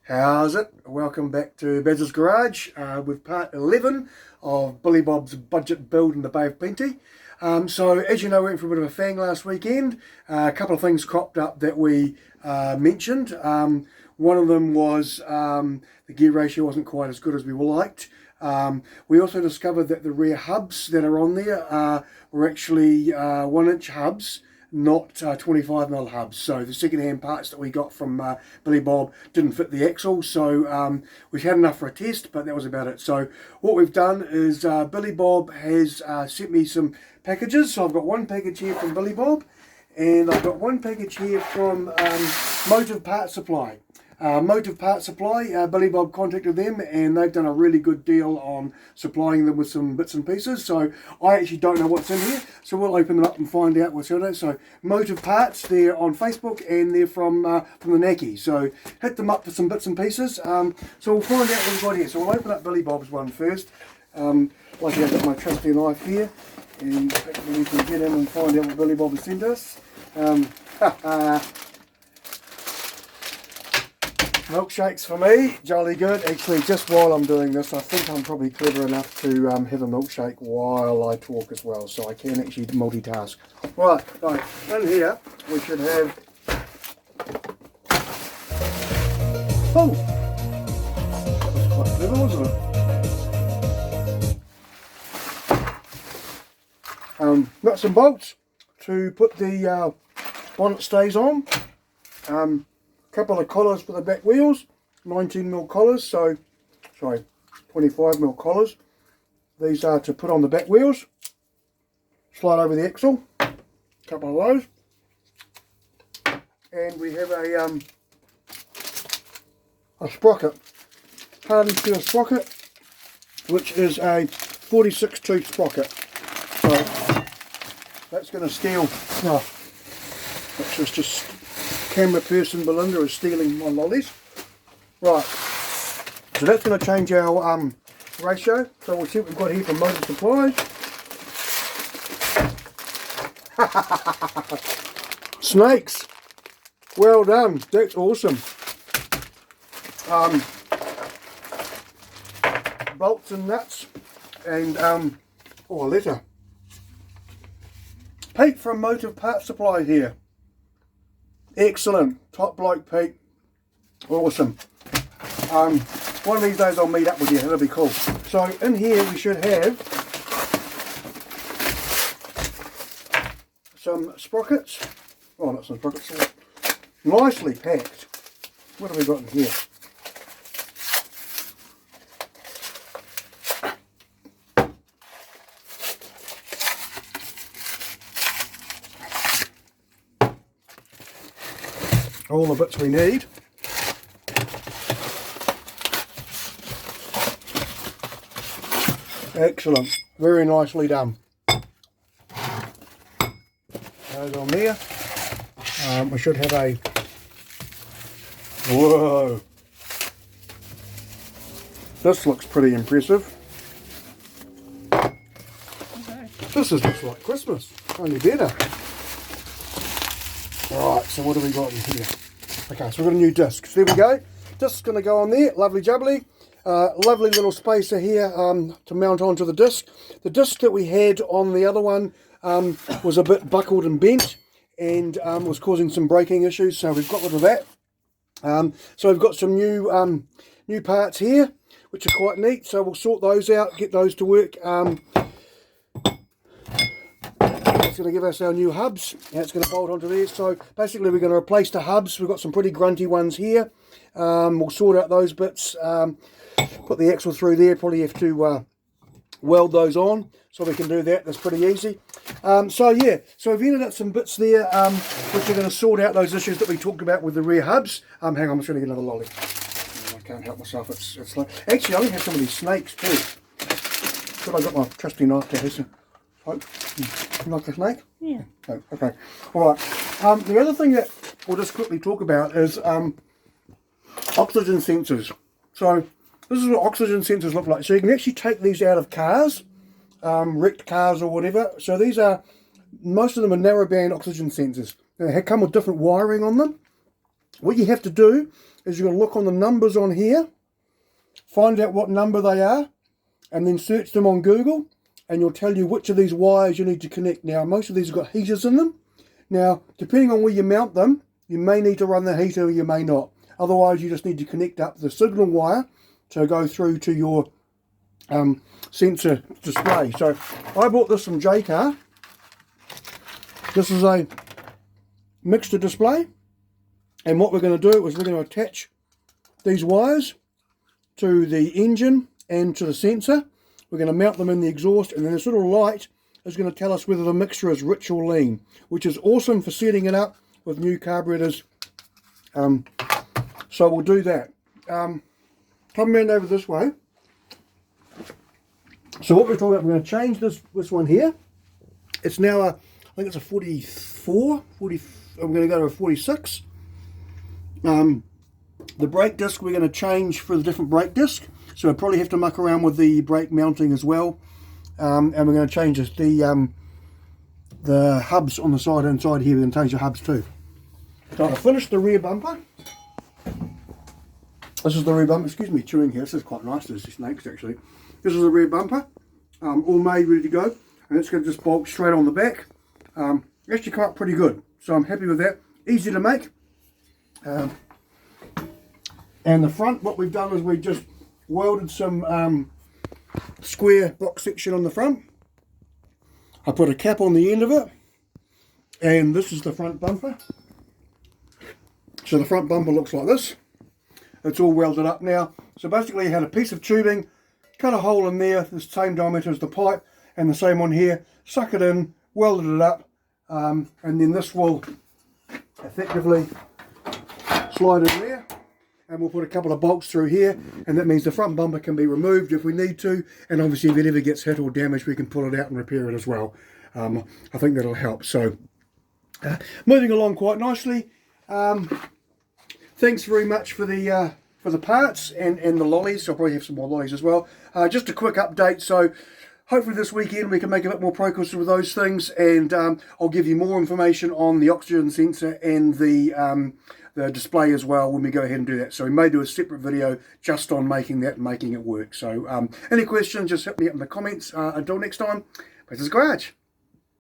How's it? Welcome back to Baz's Garage with part 11 of Billy Bob's budget build in the Bay of Plenty. So as you know, we went for a bit of a fang last weekend. A couple of things cropped up that we mentioned. One of them was the gear ratio wasn't quite as good as we would liked. We also discovered that the rear hubs that are on there were actually 1-inch hubs, not 25mm hubs. So the second-hand parts that we got from Billy Bob didn't fit the axle, so we've had enough for a test, but that was about it. So what we've done is Billy Bob has sent me some packages. So I've got one package here from Billy Bob, and I've got one package here from Motive Part Supply. Motive Part Supply, Billy Bob contacted them and they've done a really good deal on supplying them with some bits and pieces. So I actually don't know what's in here, so we'll open them up and find out what's in it. So Motive Parts, they're on Facebook and they're from the Naki. So hit them up for some bits and pieces. So we'll find out what we've got here. So we'll open up Billy Bob's one first. Like I've got my trusty knife here, and hopefully we can get in and find out what Billy Bob has sent us. Milkshakes for me, jolly good. Actually, just while I'm doing this, I think I'm probably clever enough to have a milkshake while I talk as well, so I can actually multitask. Right, so in here we should have... Oh! That's quite clever, wasn't it? Nuts and bolts to put the bonnet stays on. Couple of collars for the back wheels, 19mm collars, so sorry, 25mm collars. These are to put on the back wheels, slide over the axle, couple of those, and we have a sprocket, hardened steel sprocket, which is a 46 tooth sprocket. So that's going to steal. Oh, that's just camera person Belinda is stealing my lollies. Right, so that's going to change our ratio. So we'll see what we've got here from Motor Supply. Snakes, well done, that's awesome. Bolts and nuts, and a letter. Pete from Motive Part Supply here. Excellent, top bloke Pete, awesome. One of these days I'll meet up with you, that'll be cool. So in here we should have some sprockets, oh not some sprockets, nicely packed. What have we got in here? All the bits we need. Excellent, very nicely done. Those on there. We should have a, whoa, this looks pretty impressive. Okay. This is just like Christmas, only better. Right, so what have we got in here? Okay, so we've got a new disc. So there we go. Disc's going to go on there. Lovely jubbly. Lovely little spacer here to mount onto the disc. The disc that we had on the other one was a bit buckled and bent and was causing some braking issues, so we've got rid of that. So we've got some new parts here, which are quite neat. So we'll sort those out, get those to work. It's going to give us our new hubs, and it's going to bolt onto there. So basically we're going to replace the hubs. We've got some pretty grunty ones here. We'll sort out those bits, put the axle through there. Probably have to weld those on, so we can do that. That's pretty easy. So yeah, so we've ended up some bits there, which are going to sort out those issues that we talked about with the rear hubs. Hang on, I'm just going to get another lolly. I can't help myself, it's like, actually I only have some of these snakes too. But I got my trusty knife to here. You like the snake? Yeah. Oh, okay. Alright. The other thing that we'll just quickly talk about is oxygen sensors. So this is what oxygen sensors look like. So you can actually take these out of cars, wrecked cars or whatever. So these are, most of them are narrowband oxygen sensors. They come with different wiring on them. What you have to do is you're going to look on the numbers on here, find out what number they are, and then search them on Google, and you'll tell you which of these wires you need to connect. Now, most of these have got heaters in them. Now, depending on where you mount them, you may need to run the heater or you may not. Otherwise, you just need to connect up the signal wire to go through to your sensor display. So, I bought this from JCar. This is a mixture display. And what we're going to do is we're going to attach these wires to the engine and to the sensor. We're going to mount them in the exhaust, and then this little light is going to tell us whether the mixture is rich or lean, which is awesome for setting it up with new carburetors. So we'll do that. Come around over this way. So what we're talking about, we're going to change this one here. It's now I think it's a 44, 40, I'm going to go to a 46. The brake disc we're going to change for the different brake disc, so we'll probably have to muck around with the brake mounting as well, and we're going to change the hubs on the side inside here. We're going to change the hubs too. So I finished the rear bumper. This is the rear bumper. Excuse me, chewing here. This is quite nice. There's snakes actually. This is the rear bumper, all made, ready to go, and it's going to just bolt straight on the back. Actually come up pretty good, so I'm happy with that. Easy to make. And the front, what we've done is we've just welded some square box section on the front. I put a cap on the end of it, and this is the front bumper. So the front bumper looks like this. It's all welded up now. So basically you had a piece of tubing, cut a hole in there, the same diameter as the pipe, and the same one here, suck it in, welded it up, and then this will effectively slide in there, and we'll put a couple of bolts through here, and that means the front bumper can be removed if we need to, and obviously if it ever gets hit or damaged we can pull it out and repair it as well. I think that'll help. So moving along quite nicely. Thanks very much for the parts and the lollies. I'll probably have some more lollies as well. Just a quick update. So hopefully this weekend we can make a bit more progress with those things, and I'll give you more information on the oxygen sensor and the display as well when we go ahead and do that. So we may do a separate video just on making that and making it work. So any questions, just hit me up in the comments. Until next time, Bezos Garage.